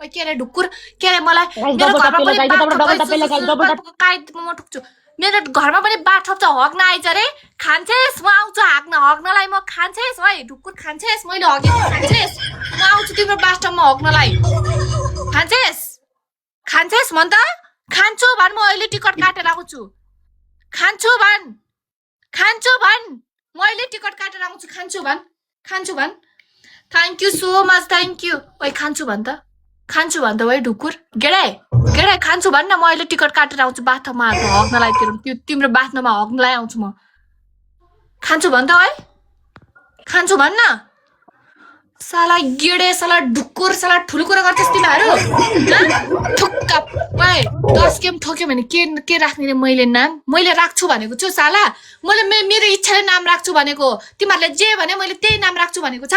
ओइ के रे ढुकुर के रे मलाई Guys, मेरो double घरमा tap पनि double tap double tap. म ठुक्छु मेरो घरमा पनि बाथ ठप्छ हग्न आइज रे खान्छेस म आउँछु हग्नलाई म खान्छेस है ढुकुर खान्छेस मैले हगेको खान्छेस म आउँछु तिम्रो बाथटबमा हग्नलाई खान्छेस मन त खान्छु भन म अहिले टिकट काटेर आउँछु खान्छु भन म अहिले टिकट काटेर आउँछु खान्छु भन thank you so much thank you ओइ खान्छु भन त ओइ ढुकुर गेडे खान्छु भन्न म अहिले टिकट काटेर आउँछु बाथमा हग्नलाई तिम्रो बाथमा हग्नलाई आउँछु म खान्छु भन त ओइ खान्छु भन्न साला गेडे साला ढुकुर साला ठुलो कुरा गर्छस् तिमीहरू ठुक्का पाए 10 गेम ठोक्यो भने के राख्ने रे मैले नाम मैले राख्छु भनेको छु साला मैले मेरो इच्छाले नाम राख्छु भनेको तिमीहरूले जे भने मैले त्यही नाम राख्छु भनेको छ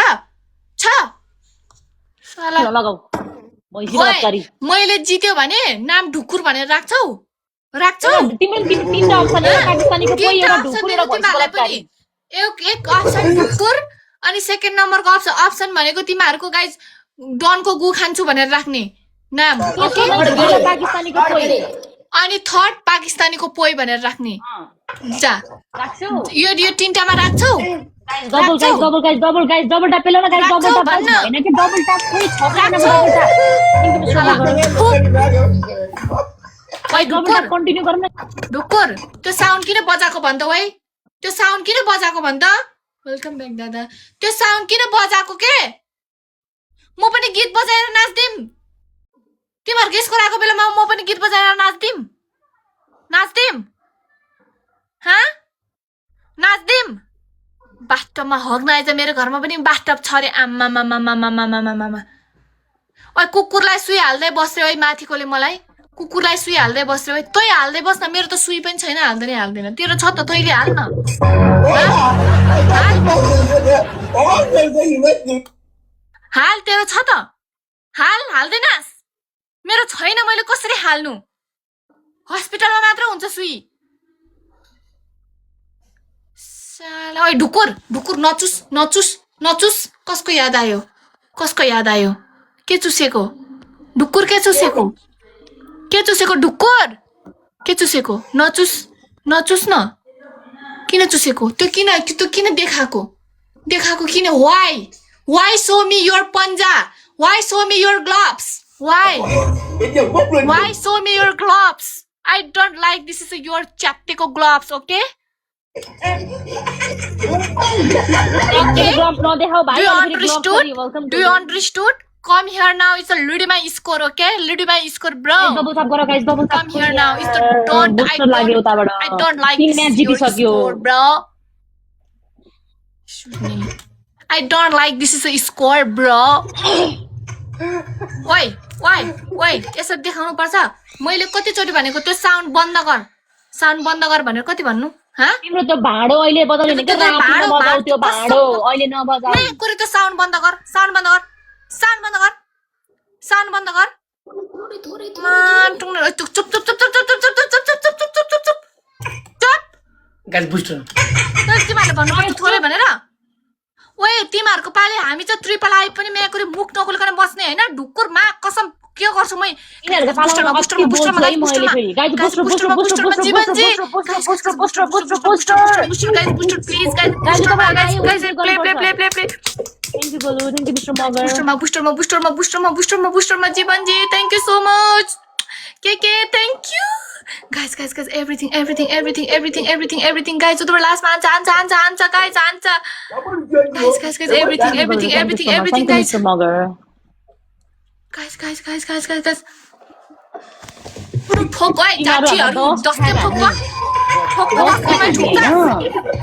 साला लगाऊ मैले जित्यो भने नाम ढुकुर भनेर राख्छौ तिमीले तीनटा अप्सन पाकिस्तानीको कोही एउटा ढुकुर र तिमीहरूलाई पनि एक अप्सन ढुकुर अनि सेकेन्ड नम्बरको अप्सन भनेको तिमीहरूको गाइस डनको गु खान्छु भनेर राख्ने नाम ओके पाकिस्तानीको कोही अनि थर्ड पाकिस्तानीको पोइ भनेर राख्ने जा राख्छौ यो तीनटामा राख्छौ डबल गाइस डबल ट्याप पेलो न गाइस डबल ट्याप हैन कि डबल ट्याप कोही छक्का न डबल ट्याप ओइ डबल ट्याप कन्टिन्यु गरौँ न ढुकुर त्यो साउन्ड किन बजाएको भन्छ ओइ त्यो साउन्ड किन बजाएको भन्छ वेलकम ब्याक दादा त्यो साउन्ड किन बजाएको के म पनि गीत बजाएर नाच्दिम तिमीहरूको यसको राको बेलामा म पनि गीत बजाएर नाच्दिम बाथटबमा हग्न आइज मेरो घरमा पनि बाथटब छ रे आम्मा ओइ कुकुरलाई सुई हाल्दै बस्रे ओइ माथिकोले मलाई कुकुरलाई सुई हाल्दै बस्रे ओइ तै हाल्दै बस्न मेरो त सुई पनि छैन हाल्दैन तेरो छ त तैले हाल न हाल तेरो छ त हाल्दैनस् मेरो छैन मैले कसरी हाल्नु हस्पिटलमा मात्र हुन्छ सुई साला ओइ ढुकुर नचुस कसको याद आयो के चुसेको ढुकुर के चुसेको ढुकुर के चुसेको नचुस न किन चुसेको त्यो किन देखाको किन why show me your panja why show me your gloves why show me your gloves I don't like this is your chapteko gloves okay do you understood come here now it's a Ludima score okay Ludima score bro double tap गर guys double tap come here now it's the don't I don't like तीन match this your जितिसक्यो score bro I don't like this is a score bro Why यसो देखाउनु पर्छ मैले कति चोटी भनेको त्यो साउन्ड बन्द गर भनेर कति भन्नु तिम्रो त भाडो अहिले बजाउने नि के रातमा बजाउ त्यो भाडो अहिले नबजाउ नै कुरी त साउन्ड बन्द गर चुप गाइस बुस्टर तिमीहरूले भन्नुपर्छ थोरै भनेर ओए तिमीहरूको पाले हामी चाहिँ ट्रिपल आइ पनि मेकुरी मुख नखोलिकन बस्ने हैन ढुकुरमा कसम के गर्छु म यिनीहरुको पालामा बुस्टरमा जीवनजी थ्यांक यू सो मच के thank you guys everything guys उधर लास्ट में आन्छ guys everything guys ठोक है जाटीहरु दस्ते ठोक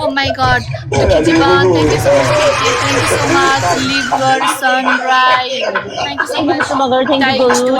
oh my god जीवन thank you so much liver sunrise thank you so much